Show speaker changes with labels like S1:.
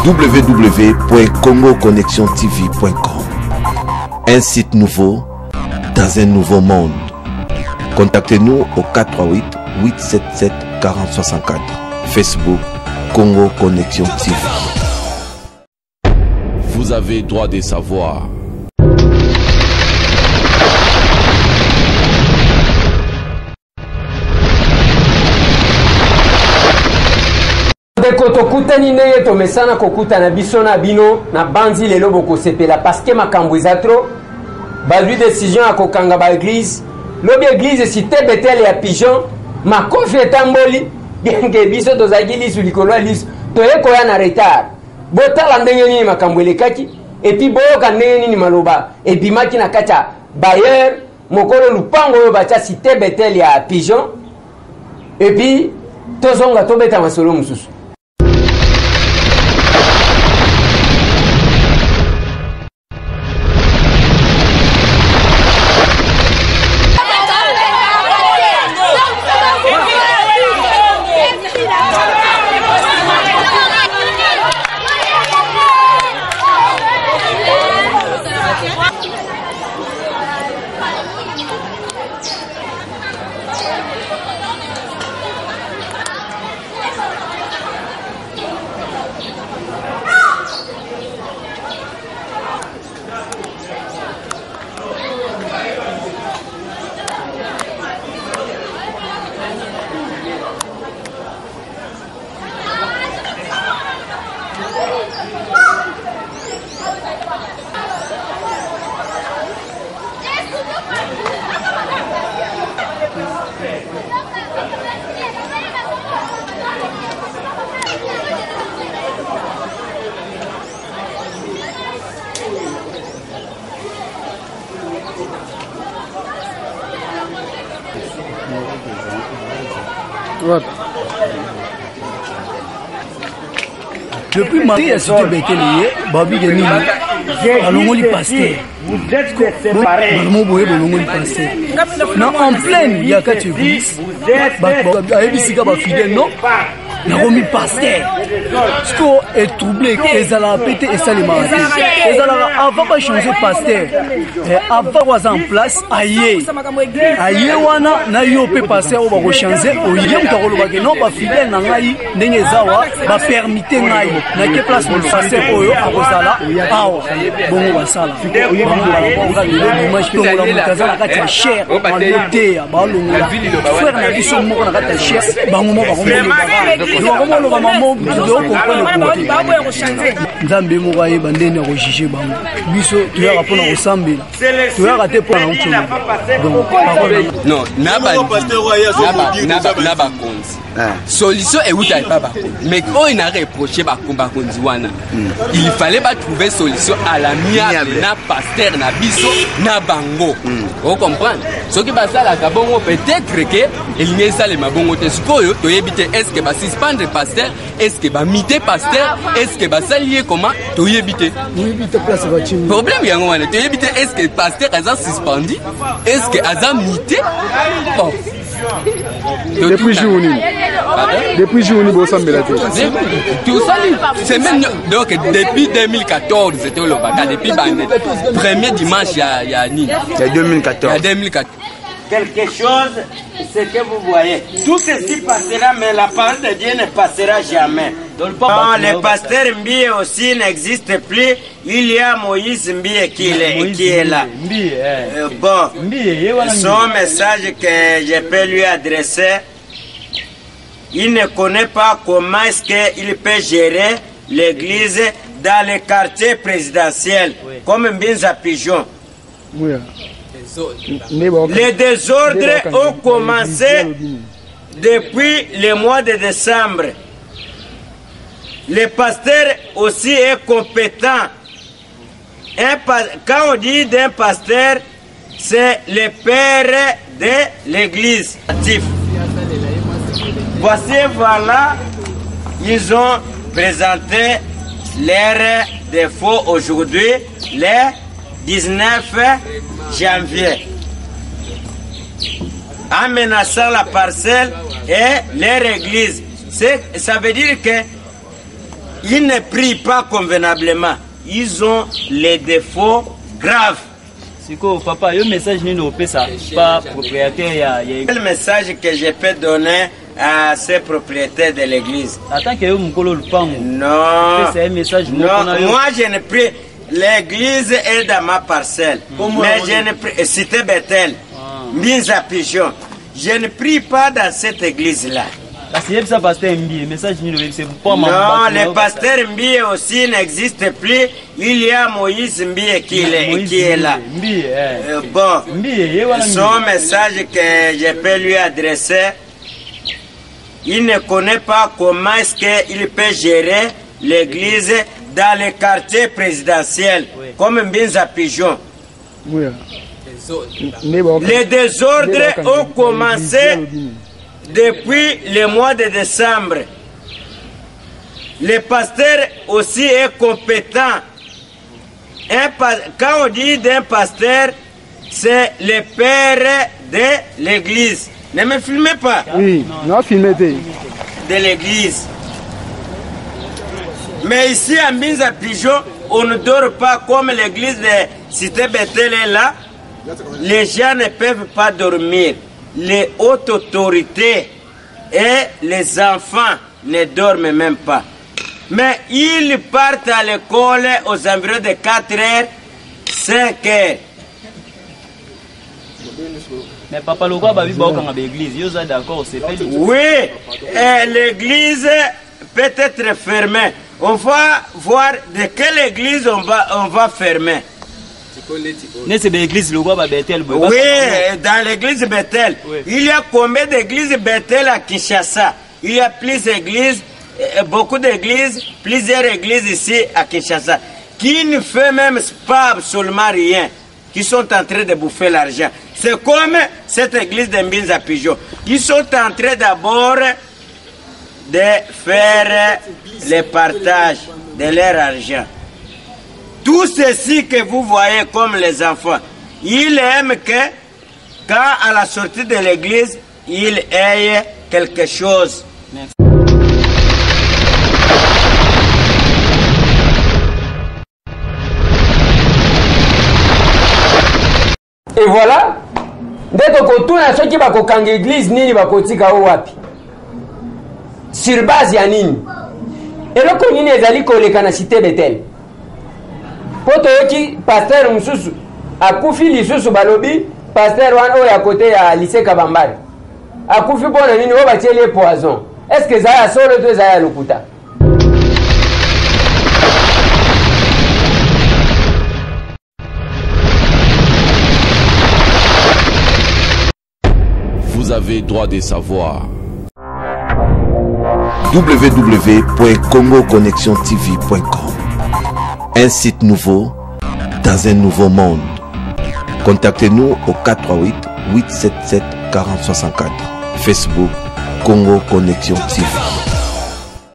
S1: www.congoconnexiontv.com. Un site nouveau dans un nouveau monde. Contactez-nous au 438 877 4064. Facebook Congo Connexion TV. Vous avez droit de savoir.
S2: Deko tokutani ndenge tomesana kokutana biso na bino na banzi lelo bokosepela parce que makambo ezatro bazwi décision ya kokanga ba église lobi église cité Bethel ya pigeon makofi etamboli bienge biso tozaki lisu likolo ya lisu toye koya na retard botala ndenge nini makambo elekaki epi boyoka ndenge nini maloba ebimaki na kati ya bayer mokolo lupango oyo batia cité Bethel ya pigeon epi tozonga tobeta masolo mosusu.
S3: Depuis mardi, il y a cité Bethel, Babi Genini, Alongoli Pasteur. Vous êtes séparés. Non, en pleine, il y a quatre églises. Aébisika ba fidèle, non? Naromi Pasteur. Ce qu'on est troublé, ils allaient péter et ça les mardi. Ils allaient avant de changer Pasteur. Avant de en place, aïe. Aïe, wana, na yope Pasteur, on va changer. Au yem, t'as relevé non, ba fidèle, n'angaï, n'engezawa, ba permité n'aïe. Na quelle place mon Pasteur, oyo, à Rosala, awa. Bon, on va ça là. L'image que on a monté la carte cher, on a noté, la ville de Bawa. Frère, na biso moko na carte cher, bango moko bango. Nous avons Nzambe moko ye bandeni ya kojuger bango. Biso tuyaka mpona kosambela. Tuyaka te mpona utsoma.
S4: Non, naba konzi. Solution est où t'avais pas bakonzi. Mais quand il a reproché bakonzi wana, il fallait pas trouver solution à la miable na pasteur na biso na bango. Vous comprenez? Ce qui va ça la kabongo peut-être que il n'y a ça les mabongo te spoyo to yebite est-ce que va suspendre pasteur, est-ce que va miter pasteur, est-ce que va s'allier comment to yebite. Problème yango wana to yebite est-ce que pasteur a suspendu, est-ce que a mité. Bon.
S5: Depuis journée. Depuis journée, vous savez la tête.
S4: C'est même donc depuis 2014, c'était le bagage. Depuis le premier dimanche, il y a 2014.
S6: Quelque chose, c'est que vous voyez. Tout ceci passera, mais la parole de Dieu ne passera jamais. Quand le pasteur Mbie aussi n'existe plus, il y a Moïse Mbie qui est là. Bon, son message que je peux lui adresser, il ne connaît pas comment est-ce qu'il peut gérer l'église dans les quartiers présidentiels, comme Mbinza Pigeon. Les désordres ont commencé depuis le mois de décembre. Le pasteur aussi est compétent. Quand on dit d'un pasteur, c'est le père de l'église. Voici, voilà, ils ont présenté leurs défauts aujourd'hui, le 19 janvier, en menaçant la parcelle et leur église. Ça veut dire que ils ne prient pas convenablement. Ils ont les défauts graves.
S7: C'est quoi, papa, le message n'est pas propriétaire.
S6: Quel message que je peux donner à ces propriétaires de l'église?
S7: Attends que
S6: non,
S7: c'est un message.
S6: Non, moi je ne prie. L'église est dans ma parcelle. Mais je ne prie. Cité Bethel, mise à pigeon. Je ne prie pas dans cette église-là.
S7: Non, le
S6: pasteur Mbie aussi n'existe plus. Il y a Moïse Mbie qui est là. Bon, son message que je peux lui adresser, il ne connaît pas comment est-ce qu'il peut gérer l'église dans les quartiers présidentiels, comme Mbinza Pigeon.
S5: Oui.
S6: Les désordres ont commencé depuis le mois de décembre. Le pasteur aussi est compétent. Quand on dit d'un pasteur, c'est le père de l'église. Ne me filmez pas.
S5: Oui, non, filmez.
S6: De l'église. Mais ici à Mbinza Pigeon, on ne dort pas comme l'église de Cité Bethel est là. Les gens ne peuvent pas dormir. Les hautes autorités et les enfants ne dorment même pas. Mais ils partent à l'école aux environs de 4h, 5h.
S7: Mais papa, le roi va vivre dans l'église. Vous êtes d'accord?
S6: Oui, l'église peut être fermée. On va voir de quelle église on va fermer. Oui, dans l'église Bethel. Oui. Il y a combien d'églises Bethel à Kinshasa? Il y a beaucoup d'églises, plusieurs églises ici à Kinshasa, qui ne font même pas absolument rien, qui sont en train de bouffer l'argent. C'est comme cette église de Mbinza Pigeon. Ils sont en train d'abord de faire le partage de leur argent. Tout ceci que vous voyez comme les enfants, ils aiment que quand à la sortie de l'église, ils aient quelque chose.
S2: Et voilà, dès que tout na ceux qui va kokanga église nini va kotika wapi. Sur base ya nini? Et le konini ezali koleka na Cité Bethel. Poto yoki pasteur mususu akufi lisusu balobi pasteur wana oya côté ya lycée Kabambari. Akufi pona nini o batie les poison. Est-ce que ça a solo to ça ya lokuta?
S1: Vous avez droit de savoir. www.congoconnexiontv.com. Un site nouveau dans un nouveau monde. Contactez-nous au 438 877 4064. Facebook Congo Connexion TV.